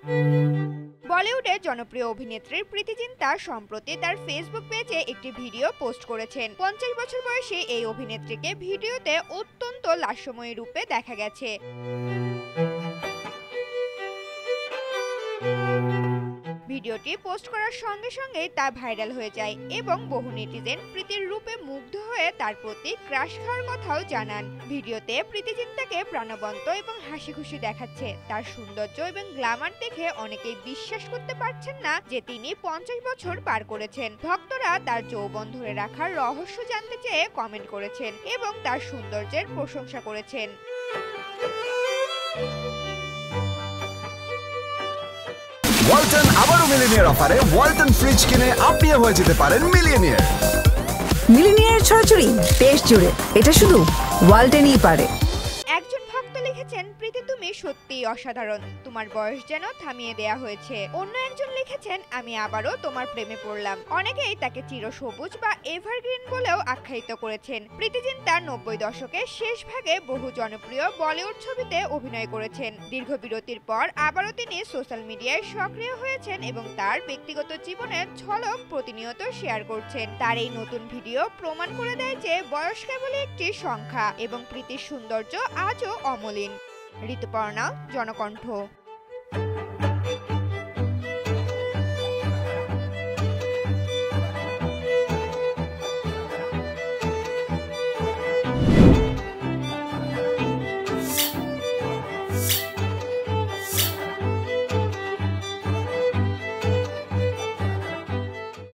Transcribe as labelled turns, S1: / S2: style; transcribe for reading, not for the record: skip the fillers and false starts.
S1: বলিউডের জনপ্রিয় অভিনেত্রী প্রীতি জিন্টা সম্প্রতি তার ফেসবুক পেজে একটি ভিডিও পোস্ট করেছেন। 50 বছর বয়সী এই অভিনেত্রীকে ভিডিওতে অত্যন্ত লাস্যময়ী রূপে দেখা গেছে। ভিডিওটি পোস্ট করার সঙ্গে সঙ্গেই তা ভাইরাল হয়ে যায় এবং বহু নেটিজেন প্রীতির রূপে মুগ্ধ হয়ে তার প্রতি ক্রাশ খাওয়ার কথাও জানান। ভিডিওতে প্রীতি জিন্টাকে প্রাণবন্ত এবং হাসি খুশি দেখাচ্ছে। তার সৌন্দর্য এবং গ্ল্যামার দেখে অনেকেই বিশ্বাস করতে পারছেন না যে তিনি 50 বছর পার করেছেন। ভক্তরা তার যৌবন ধরে রাখার রহস্য জানতে চেয়ে কমেন্ট করেছেন এবং তার সৌন্দর্যের প্রশংসা করেছেন।
S2: ওয়ালটন আবারও মিলিনিয়ার অফারে ওয়ালটন ফ্রিজ কিনে আপনিও হয়ে যেতে পারেন মিলিয়নিয়ার।
S3: মিলিনিয়ার ছড়াছড়ি দেশ জুড়ে, এটা শুধু ওয়ালটনই পারে।
S1: একজন ভক্ত লিখেছেন, প্রীতি তুমি সত্যিই অসাধারণ, তোমার বয়স যেন থামিয়ে দেয়া হয়েছে। অন্য একজন লিখেছেন, আমি আবারও তোমার প্রেমে পড়লাম। অনেকেই তাকে চিরসবুজ বা এভারগ্রিন বলেও আখ্যায়িত করেছেন। প্রীতি জিন্টা 90 দশকের শেষ ভাগে বহু জনপ্রিয় বলিউড ছবিতে অভিনয় করেছেন। দীর্ঘ বিরতির পর আবারও তিনি সোশ্যাল মিডিয়ায় সক্রিয় হয়েছেন এবং তার ব্যক্তিগত জীবনের ঝলক প্রতিনিয়ত শেয়ার করছেন। তার এই নতুন ভিডিও প্রমাণ করে দেয় যে বয়স কেবলই একটি সংখ্যা এবং প্রীতির সৌন্দর্য আজও অমলিন। ঋতুপর্ণা, জনকণ্ঠ।